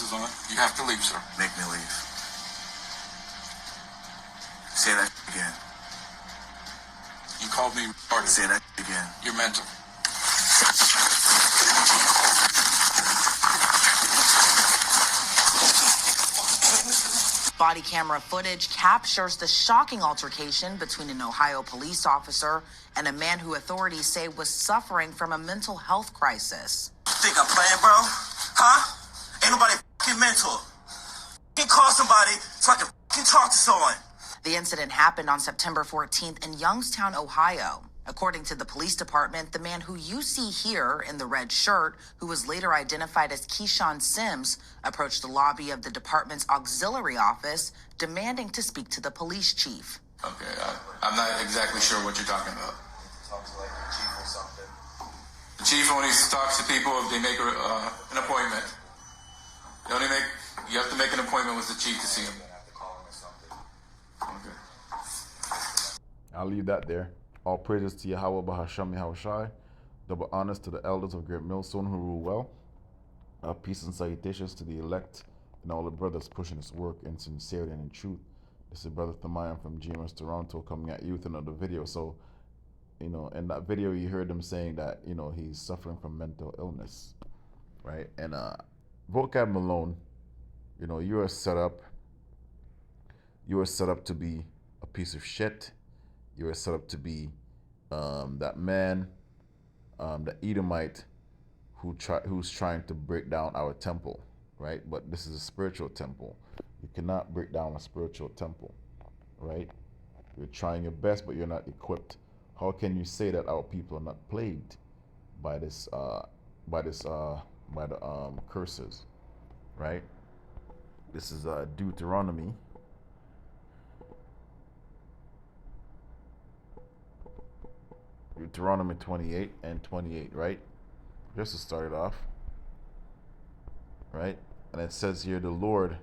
glasses on. You have to leave, sir. Make me leave. Say that again. You called me retarded. Say that again. You're mental. Body camera footage captures the shocking altercation between an Ohio police officer and a man who authorities say was suffering from a mental health crisis. Think I'm playing, bro? Huh? Ain't nobody fucking mental. You can call somebody so I can fucking talk to someone. The incident happened on September 14th in Youngstown, Ohio. According to the police department, the man who you see here in the red shirt, who was later identified as Keyshawn Sims, approached the lobby of the department's auxiliary office, demanding to speak to the police chief. Okay, I'm not exactly sure what you're talking about. Talks like the chief or something. The chief only talks to people if they make an appointment. You have to make an appointment with the chief to see him. Okay. I'll leave that there. All praises to Yahweh Bahasham Yahushai. Double honors to the elders of Great Millstone who rule well. Peace and salutations to the elect and all the brothers pushing this work in sincerity and in truth. This is Brother Thamayan from GMS Toronto coming at you with another video. So, in that video you heard him saying that, he's suffering from mental illness, right? And Vocab Malone, you are set up to be a piece of shit. You are set up to be that man, the Edomite, who's trying to break down our temple, right? But this is a spiritual temple. You cannot break down a spiritual temple, right? You're trying your best, but you're not equipped. How can you say that our people are not plagued by the curses, right? This is Deuteronomy. Deuteronomy 28 and 28, right? Just to start it off, right? And it says here, the Lord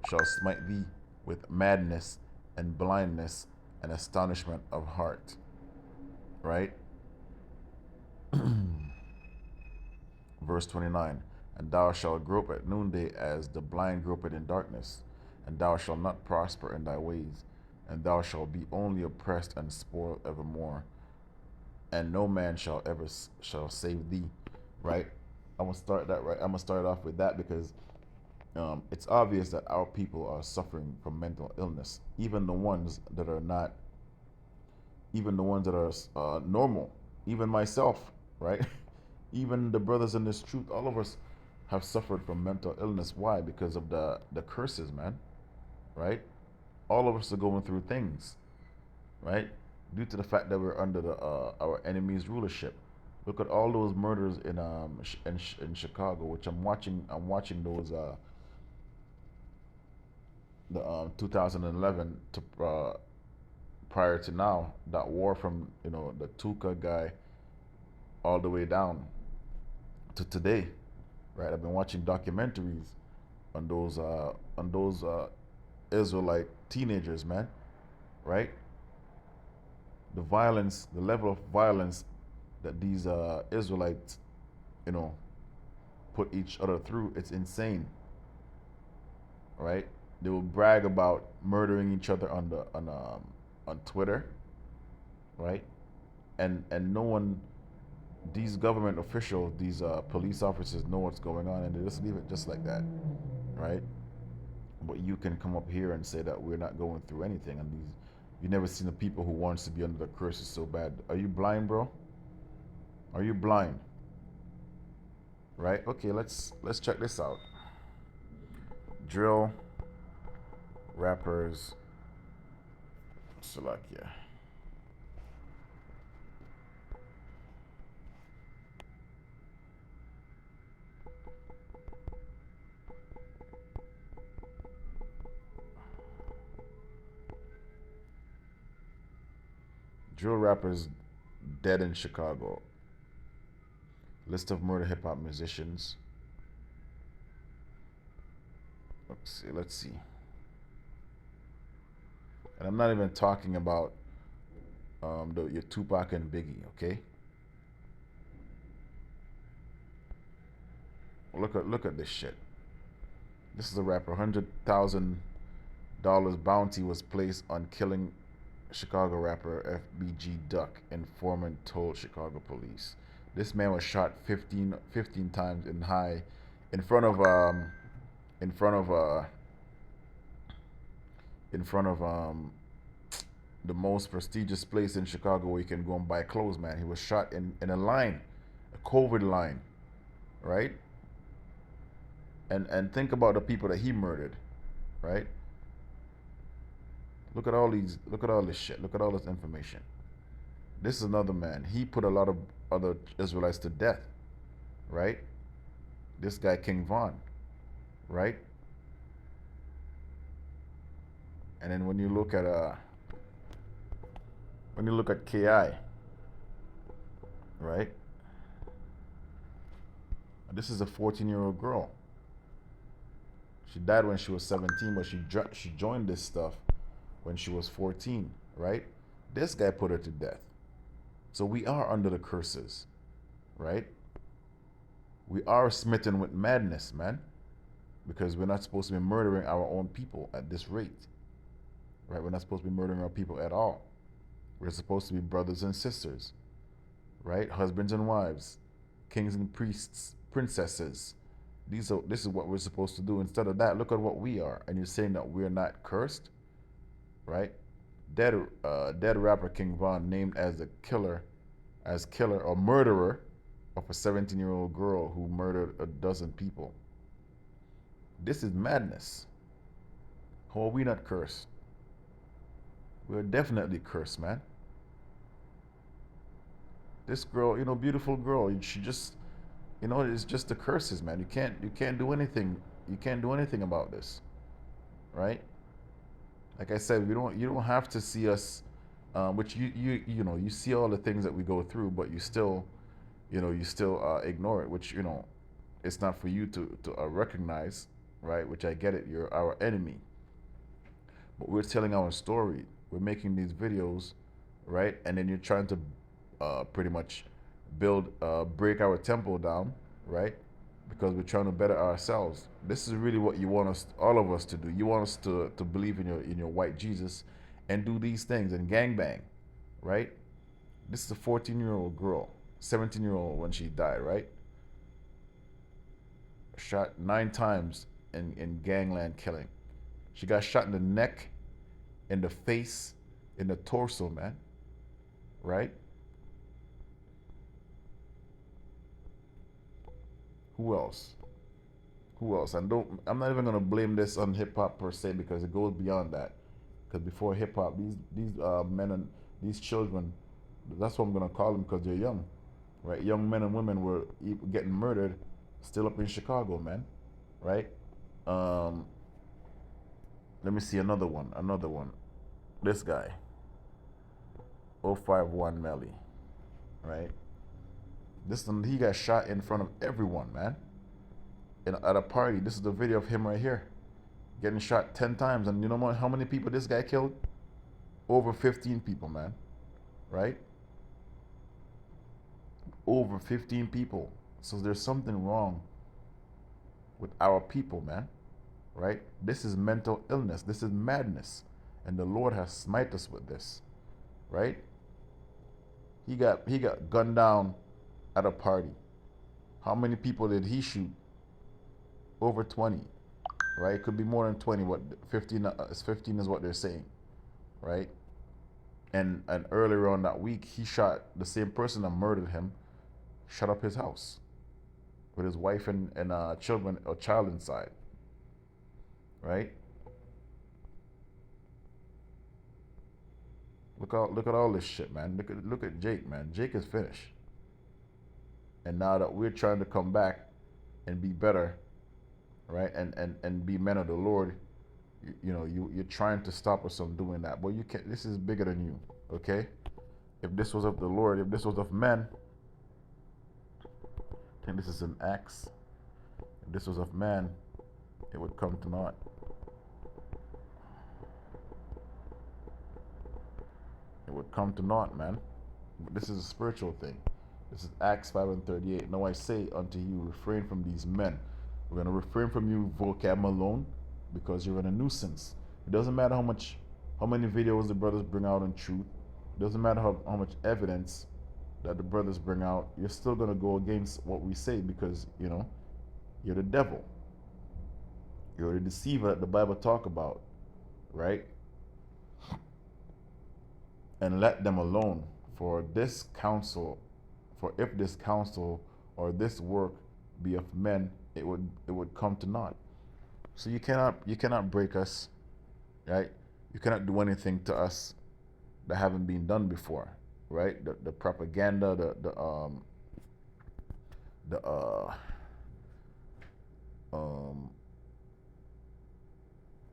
shall smite thee with madness and blindness and astonishment of heart, right? Verse 29, and thou shalt grope at noonday as the blind gropeth in darkness, and thou shalt not prosper in thy ways, and thou shalt be only oppressed and spoiled evermore, and no man shall save thee, right? I'm gonna start that right. I'm gonna start off with that because it's obvious that our people are suffering from mental illness, even the ones that are normal, even myself, right? Even the brothers in this truth, all of us have suffered from mental illness. Why? Because of the curses, man, right? All of us are going through things, right? Due to the fact that we're under our enemy's rulership. Look at all those murders in Chicago, which I'm watching those the 2011 to prior to now, that war from the Tuka guy all the way down to today, right? I've been watching documentaries on those Israelite teenagers, man, right? The violence, the level of violence that these Israelites, put each other through, it's insane, right? They will brag about murdering each other on Twitter, right? And no one, these government officials, these police officers know what's going on, and they just leave it just like that, right? But you can come up here and say that we're not going through anything, and you never seen the people who wants to be under the curses so bad. Are you blind, bro? Are you blind? Right? Okay, let's check this out. Drill rappers Slovakia. Drill rappers dead in Chicago. List of murder hip hop musicians. Let's see. And I'm not even talking about your Tupac and Biggie, okay? Look at this shit. This is a rapper. $100,000 bounty was placed on killing Chicago rapper FBG Duck, informant told Chicago police. This man was shot 15 times in front of in front of in front of the most prestigious place in Chicago where you can go and buy clothes, man. He was shot in a line, a COVID line, right? And think about the people that he murdered, right? Look at all this shit. Look at all this information. This is another man. He put a lot of other Israelites to death, right? This guy, King Von, right? And then when you look at KI, right? This is a 14-year-old girl. She died when she was 17, but she joined this stuff when she was 14, right? This guy put her to death. So we are under the curses, right? We are smitten with madness, man, because we're not supposed to be murdering our own people at this rate, right? We're not supposed to be murdering our people at all. We're supposed to be brothers and sisters, right? Husbands and wives, kings and priests, princesses. This is what we're supposed to do. Instead of that, look at what we are. And you're saying that we're not cursed, right? Dead rapper King Von named as killer or murderer of a 17-year-old girl who murdered a dozen people. This is madness. How are we not cursed? We're definitely cursed, man. This girl, beautiful girl, she just, it's just the curses, man. You can't do anything. You can't do anything about this, right? Like I said, you don't have to see us, which you see all the things that we go through, but you still ignore it, which it's not for you to recognize, right? Which I get it. You're our enemy, but we're telling our story. We're making these videos, right? And then you're trying to pretty much break our temple down, right? Because we're trying to better ourselves. This is really what you want all of us to do. You want us to believe in your white Jesus and do these things and gangbang, right? This is a 14-year-old girl, 17-year-old when she died, right? Shot 9 times in gangland killing. She got shot in the neck, in the face, in the torso, man, right? Who else? And I'm not even gonna blame this on hip hop per se, because it goes beyond that. Because before hip hop, these men and these children, that's what I'm gonna call them, because they're young, right? Young men and women were getting murdered, still up in Chicago, man, right? Let me see another one. This guy, 051 Melly, right? He got shot in front of everyone, man. At a party. This is the video of him right here, getting shot 10 times. And you know how many people this guy killed? Over 15 people, man. Right? Over 15 people. So there's something wrong with our people, man. Right? This is mental illness. This is madness. And the Lord has smite us with this. Right? He got gunned down at a party. How many people did he shoot? Over 20, right? It could be more than 20. What 15 is what they're saying, right? And earlier on that week, he shot the same person that murdered him, shut up his house with his wife and children or child inside, right? Look at all this shit, man. Look at Jake, man. Jake is finished. And now that we're trying to come back and be better, right, and be men of the Lord, you're trying to stop us from doing that. But you can't. This is bigger than you, okay? If this was of the Lord, if this was of men, I think this is an Acts. If this was of man, it would come to naught. It would come to naught, man. But this is a spiritual thing. This is Acts 5:38. Now I say unto you, refrain from these men. We're going to refrain from you vocab alone because you're in a nuisance. It doesn't matter how many videos the brothers bring out on truth. It doesn't matter how much evidence that the brothers bring out. You're still going to go against what we say because, you're the devil. You're the deceiver that the Bible talk about, right? And let them alone. For this counsel, for if this counsel or this work be of men, it would come to naught. So you cannot break us, right? You cannot do anything to us that haven't been done before, right? The propaganda,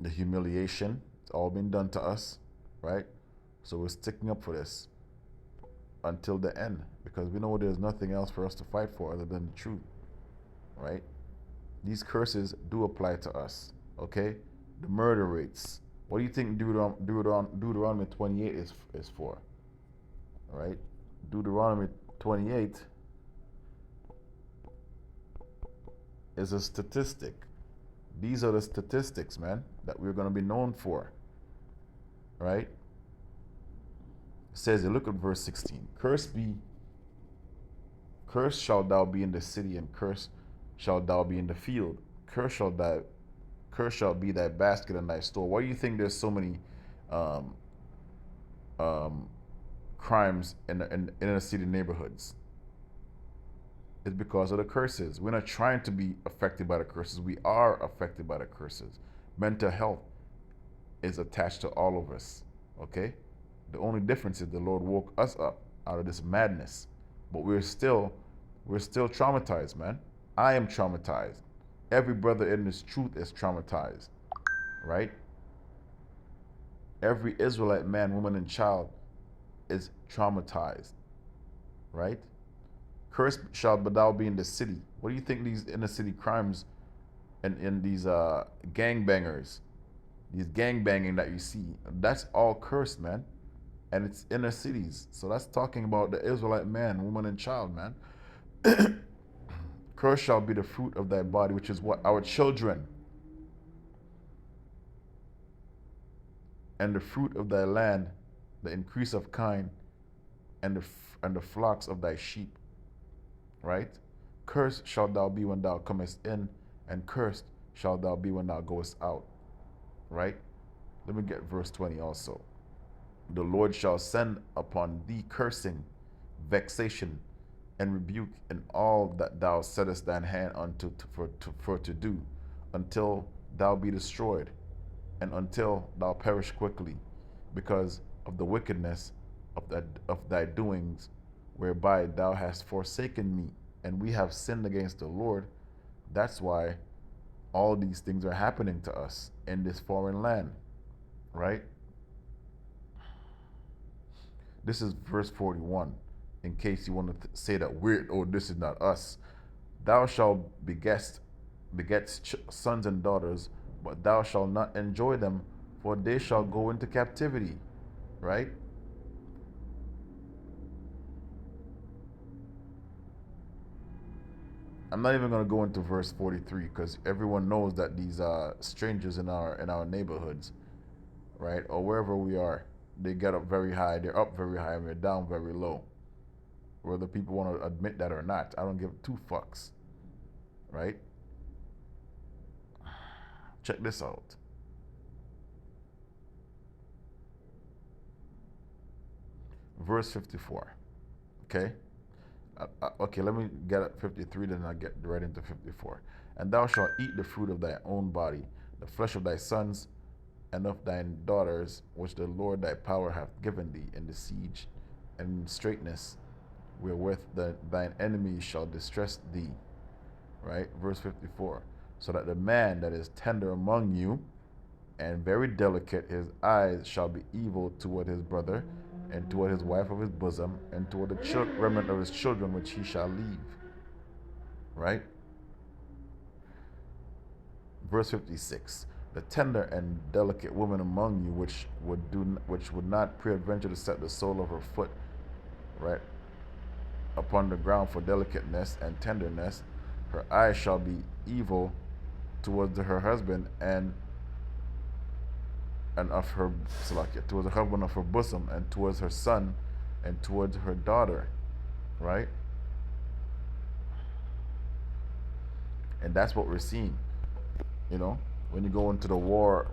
the humiliation, it's all been done to us, right? So we're sticking up for this until the end because we know there's nothing else for us to fight for other than the truth, right? These curses do apply to us, okay? The murder rates. What do you think Deuteronomy 28 is for, right? Deuteronomy 28 is a statistic. These are the statistics, man, that we're going to be known for, right? It says, look at verse 16. Cursed shalt thou be in the city, and cursed shalt thou be in the field. Cursed shall be thy basket and thy store. Why do you think there's so many crimes in inner city neighborhoods? It's because of the curses. We're not trying to be affected by the curses. We are affected by the curses. Mental health is attached to all of us, okay? The only difference is the Lord woke us up out of this madness. But we're still traumatized, man. I am traumatized. Every brother in this truth is traumatized, right? Every Israelite man, woman, and child is traumatized, right? Cursed shall thou be in the city. What do you think these inner city crimes and these gangbangers, these gangbanging that you see, that's all cursed, man. And it's inner cities. So that's talking about the Israelite man, woman, and child, man. Cursed shall be the fruit of thy body, which is what? Our children. And the fruit of thy land, the increase of kine, and the flocks of thy sheep. Right? Cursed shalt thou be when thou comest in, and cursed shalt thou be when thou goest out. Right? Let me get verse 20 also. The Lord shall send upon thee cursing, vexation, and rebuke in all that thou settest thine hand unto for to do, until thou be destroyed, and until thou perish quickly, because of the wickedness of thy doings, whereby thou hast forsaken me, and we have sinned against the Lord. That's why all these things are happening to us in this foreign land, right? This is verse 41, in case you want to say that this is not us. Thou shalt beget sons and daughters, but thou shalt not enjoy them, for they shall go into captivity, right? I'm not even going to go into verse 43 because everyone knows that these strangers in our neighborhoods, right, or wherever we are, they get up very high, they're up very high, and they're down very low. Whether people want to admit that or not, I don't give two fucks, right? Check this out. Verse 54, okay? Okay, let me get at 53, then I'll get right into 54. And thou shalt eat the fruit of thy own body, the flesh of thy sons, and of thine daughters, which the Lord thy power hath given thee in the siege and in straitness, wherewith thine enemies shall distress thee. Right? Verse 54. So that the man that is tender among you and very delicate, his eyes shall be evil toward his brother, and toward his wife of his bosom, and toward the remnant of his children which he shall leave. Right? Verse 56. The tender and delicate woman among you, which would not peradventure to set the sole of her foot, right, upon the ground for delicateness and tenderness, her eyes shall be evil towards her husband and of her Salakia, towards the husband of her bosom, and towards her son, and towards her daughter, right? And that's what we're seeing, you know, when you go into the war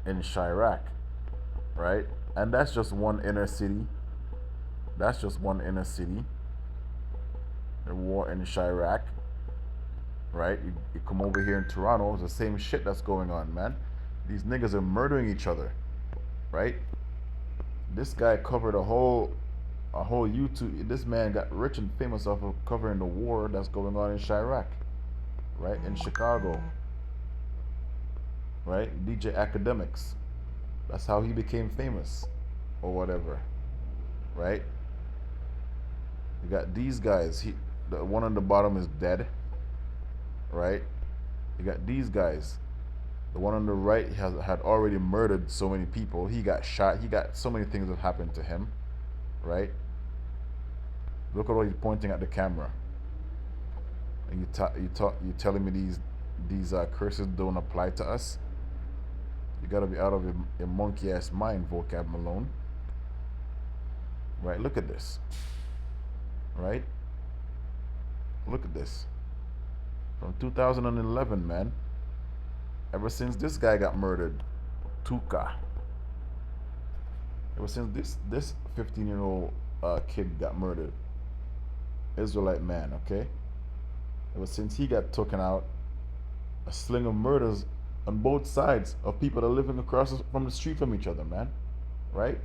in Chirac, right? And that's just one inner city. That's just one inner city. The war in Chirac, right? You come over here in Toronto, it's the same shit that's going on, man. These niggas are murdering each other, right? This guy covered a whole YouTube. This man got rich and famous off of covering the war that's going on in Chirac, right? In Chicago, right? DJ Academics. That's how he became famous, or whatever, right? You got these guys. The one on the bottom is dead, right? You got these guys. The one on the right had already murdered so many people. He got shot. He got so many things that happened to him, right? Look at all he's pointing at the camera. And you telling me these curses don't apply to us? You gotta be out of your monkey ass mind, Vocab Malone. Right? Look at this. Right? Look at this. From 2011, man. Ever since this guy got murdered, Tuka. Ever since this 15-year-old kid got murdered, Israelite man, okay? Ever since he got taken out, a sling of murders on both sides of people that are living across from the street from each other, man. Right?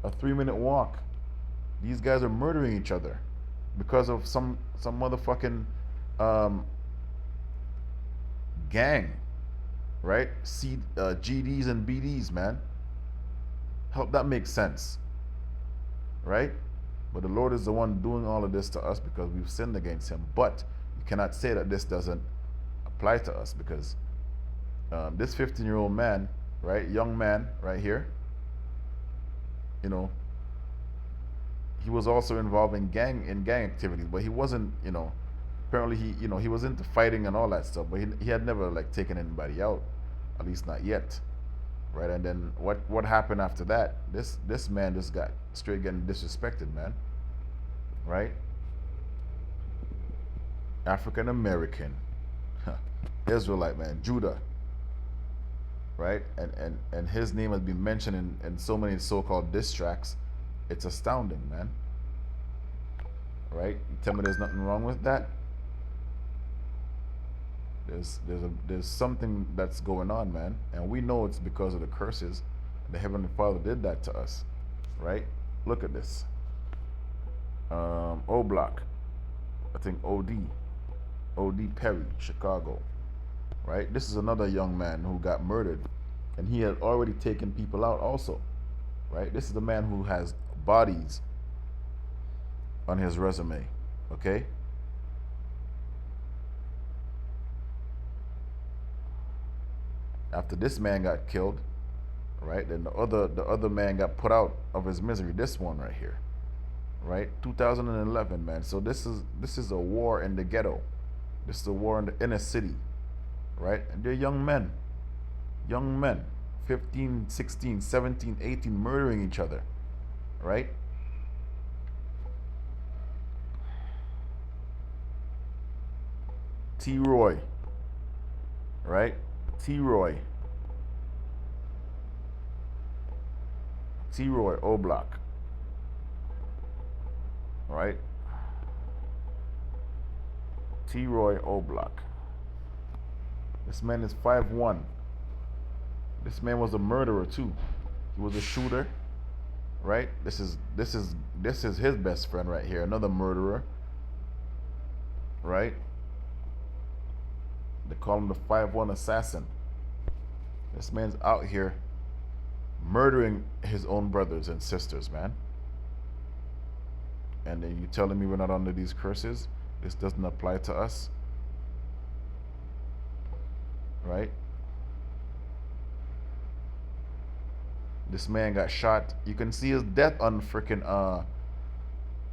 A 3-minute walk. These guys are murdering each other because of some motherfucking gang, right? GDs and BDs, man. Help that make sense, right? But the Lord is the one doing all of this to us because we've sinned against Him. But you cannot say that this doesn't apply to us, because this 15-year-old man, right, young man right here, you know, he was also involved in gang activities, but he wasn't, you know, apparently he was into fighting and all that stuff, but he had never like taken anybody out, at least not yet, right? And then what happened after that? This man just got straight getting disrespected, man, right? African American, Israelite man, Judah, right? And his name has been mentioned in so many so-called diss tracks. It's astounding, man. Right? You tell me there's nothing wrong with that? There's something that's going on, man, and we know it's because of the curses. The Heavenly Father did that to us, right? Look at this. O Block, I think OD Perry, Chicago, right? This is another young man who got murdered, and he had already taken people out also, right? This is the man who has bodies on his resume, okay? After this man got killed, right, then the other man got put out of his misery. This one right here, right? 2011, man. So this is a war in the ghetto. This is a war in the inner city, right? And they're young men, 15, 16, 17, 18, murdering each other, right? T-Roy, right? T-Roy, O Block, right? T-Roy, O Block. This man is 5'1". This man was a murderer too. He was a shooter, right? This is his best friend right here, another murderer, right? They call him the 5'1" assassin. This man's out here murdering his own brothers and sisters, man. And then you telling me we're not under these curses? This doesn't apply to us, right? This man got shot. You can see his death on freaking on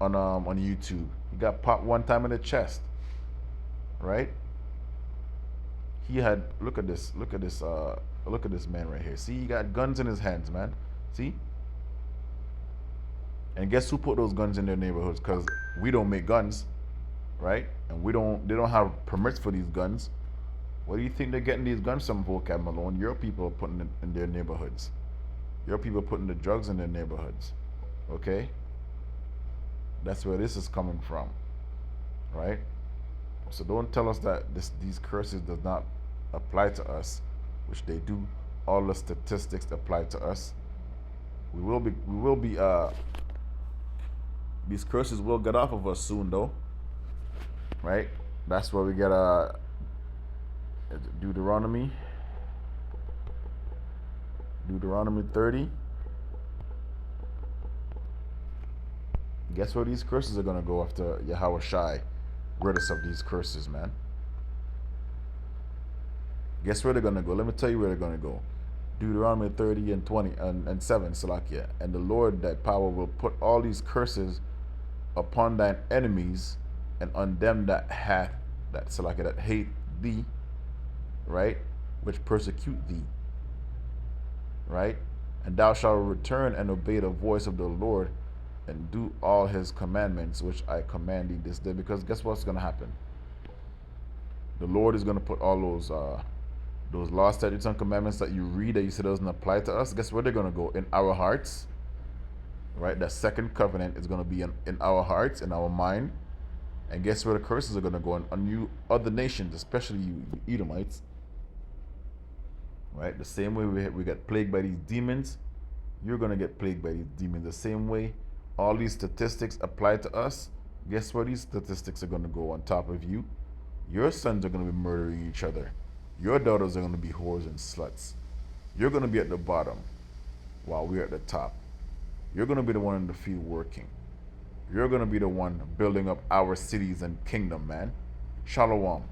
YouTube. He got popped one time in the chest. Right? He had look at this man right here. See, he got guns in his hands, man. See? And guess who put those guns in their neighborhoods? Because we don't make guns, right? And they don't have permits for these guns. Where do you think they're getting these guns from, Vocab Malone? Your people are putting it in their neighborhoods. Your people are putting the drugs in their neighborhoods. Okay? That's where this is coming from. Right? So don't tell us that these curses does not apply to us, which they do. All the statistics apply to us. These curses will get off of us soon, though. Right? That's where we get Deuteronomy 30. Guess where these curses are gonna go after Yahweh Shai rid us of these curses, man. Guess where they're gonna go? Let me tell you where they're gonna go. Deuteronomy 30 and 20 and 7, Salakia. And the Lord thy power will put all these curses upon thine enemies and on them that hate thee, right? Which persecute thee, right? And thou shalt return and obey the voice of the Lord and do all his commandments which I command thee this day. Because guess what's going to happen? The Lord is going to put all those law, statutes, and commandments that you read that you say doesn't apply to us. Guess where they're going to go? In our hearts, right? That second covenant is going to be in our hearts, in our mind. And guess where the curses are going to go? On you other nations, especially you Edomites. Right? The same way we get plagued by these demons, you're going to get plagued by these demons. The same way all these statistics apply to us. Guess where these statistics are going to go on top of you? Your sons are going to be murdering each other. Your daughters are going to be whores and sluts. You're going to be at the bottom while we're at the top. You're going to be the one in the field working. You're going to be the one building up our cities and kingdom, man. Shalom.